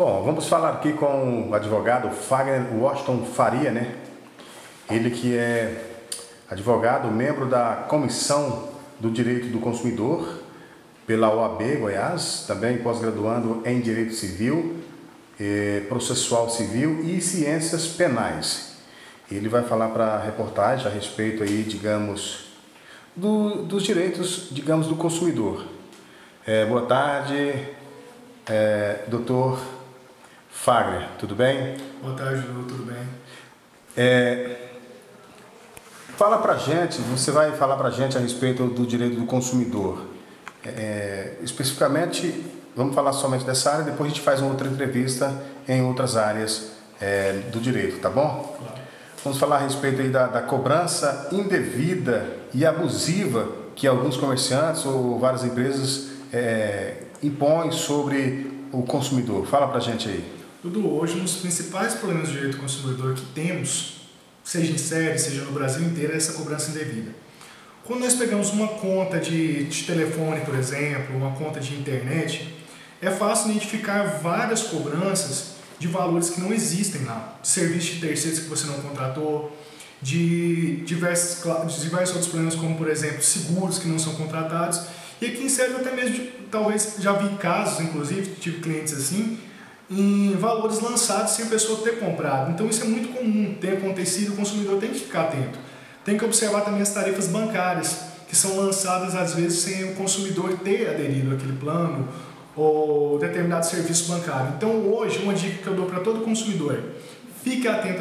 Bom, vamos falar aqui com o advogado Fagner Washington Faria, né? Ele que é advogado, membro da Comissão do Direito do Consumidor pela OAB Goiás, também pós-graduando em Direito Civil, Processual Civil e Ciências Penais. Ele vai falar para a reportagem a respeito aí, digamos, dos direitos, digamos, do consumidor. Boa tarde, doutor Fagner, tudo bem? Boa tarde, Lu, tudo bem? Fala pra gente, você vai falar pra gente a respeito do direito do consumidor. Especificamente, vamos falar somente dessa área, depois a gente faz uma outra entrevista em outras áreas do direito, tá bom? Claro. Vamos falar a respeito aí da cobrança indevida e abusiva que alguns comerciantes ou várias empresas impõem sobre o consumidor. Fala pra gente aí. Dudu, hoje um dos principais problemas do direito do consumidor que temos, seja em série, seja no Brasil inteiro, é essa cobrança indevida. Quando nós pegamos uma conta de telefone, por exemplo, uma conta de internet, é fácil identificar várias cobranças de valores que não existem lá, de serviços de terceiros que você não contratou, de diversos outros problemas, como, por exemplo, seguros que não são contratados, e aqui serve até mesmo, talvez já vi casos, inclusive, tive clientes assim, em valores lançados sem a pessoa ter comprado. Então isso é muito comum, tem acontecido, o consumidor tem que ficar atento. Tem que observar também as tarifas bancárias, que são lançadas às vezes sem o consumidor ter aderido àquele plano ou determinado serviço bancário. Então hoje, uma dica que eu dou para todo consumidor: fique atento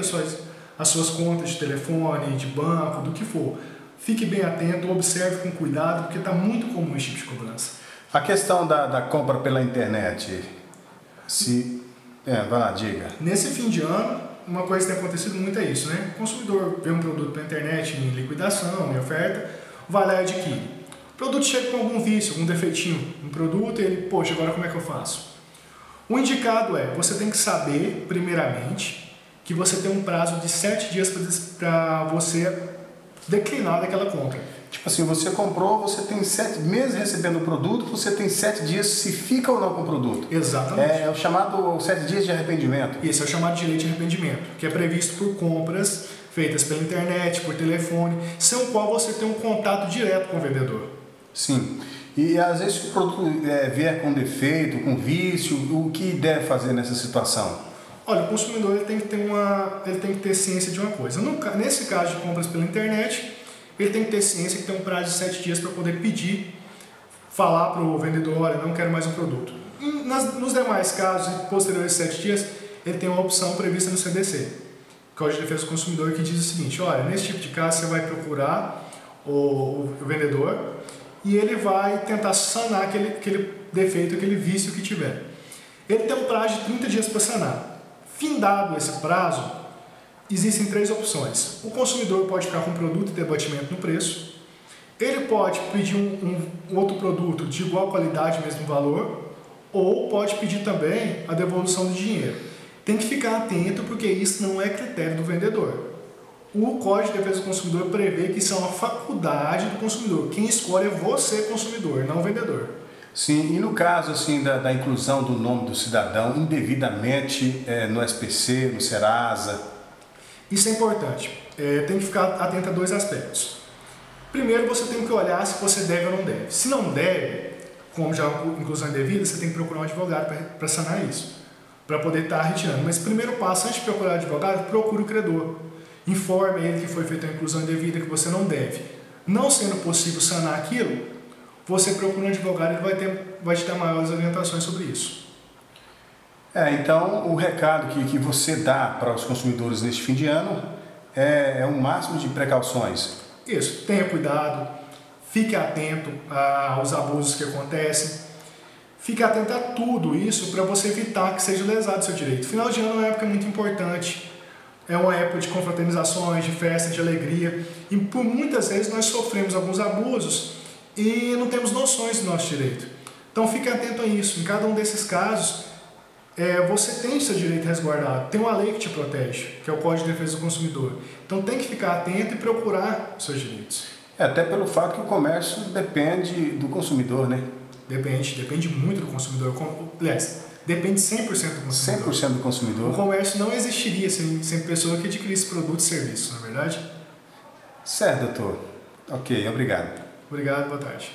às suas contas de telefone, de banco, do que for. Fique bem atento, observe com cuidado, porque está muito comum esse tipo de cobrança. A questão da compra pela internet, vai lá, diga. Nesse fim de ano, uma coisa que tem acontecido muito é isso, né? O consumidor vê um produto pela internet em liquidação, em oferta, vai lá e adquire. O produto chega com algum vício, algum defeitinho no produto e ele, poxa, agora como é que eu faço? O indicado você tem que saber, primeiramente, que você tem um prazo de 7 dias para você declinar daquela compra. Tipo assim, você comprou, você tem 7 meses recebendo o produto, você tem 7 dias se fica ou não com o produto. Exatamente. É o chamado 7 dias de arrependimento. Esse é o chamado direito de arrependimento, que é previsto por compras feitas pela internet, por telefone, sem o qual você tem um contato direto com o vendedor. Sim. E às vezes se o produto vier com defeito, com vício, o que deve fazer nessa situação? Olha, o consumidor ele tem que ter ciência de uma coisa. Nesse caso de compras pela internet, ele tem que ter ciência que tem um prazo de 7 dias para poder pedir, falar para o vendedor: olha, não quero mais um produto. Nos demais casos, posteriores a 7 dias, ele tem uma opção prevista no CDC, Código de Defesa do Consumidor, que diz o seguinte: olha, nesse tipo de caso você vai procurar o vendedor e ele vai tentar sanar aquele defeito, aquele vício que tiver. Ele tem um prazo de 30 dias para sanar. Findado esse prazo, existem 3 opções. O consumidor pode ficar com o produto e ter abatimento no preço. Ele pode pedir um outro produto de igual qualidade, mesmo valor, ou pode pedir também a devolução do dinheiro. Tem que ficar atento, porque isso não é critério do vendedor. O Código de Defesa do Consumidor prevê que isso é uma faculdade do consumidor. Quem escolhe é você, consumidor, não o vendedor. Sim, e no caso assim da inclusão do nome do cidadão indevidamente no SPC, no Serasa? Isso é importante. Tem que ficar atento a 2 aspectos. Primeiro, você tem que olhar se você deve ou não deve. Se não deve, como já inclusão indevida, você tem que procurar um advogado para sanar isso, para poder estar retirando. Mas primeiro passo, antes de procurar um advogado, procure o credor. Informe ele que foi feita a inclusão indevida, que você não deve. Não sendo possível sanar aquilo, você procura um advogado e ele vai te dar maiores orientações sobre isso. Então o recado que você dá para os consumidores neste fim de ano é um máximo de precauções. Isso, tenha cuidado, fique atento aos abusos que acontecem, fique atento a tudo isso para você evitar que seja lesado seu direito. Final de ano é uma época muito importante, é uma época de confraternizações, de festa, de alegria, e por muitas vezes nós sofremos alguns abusos e não temos noções do nosso direito. Então fique atento a isso. Em cada um desses casos, você tem seu direito resguardado. Tem uma lei que te protege, que é o Código de Defesa do Consumidor. Então tem que ficar atento e procurar seus direitos. Até pelo fato que o comércio depende do consumidor, né? Depende muito do consumidor. Aliás, depende 100% do consumidor. 100% do consumidor. O comércio não existiria sem pessoa que adquirisse produto e serviço, não é verdade? Certo, doutor. Ok, obrigado. Obrigado, boa tarde.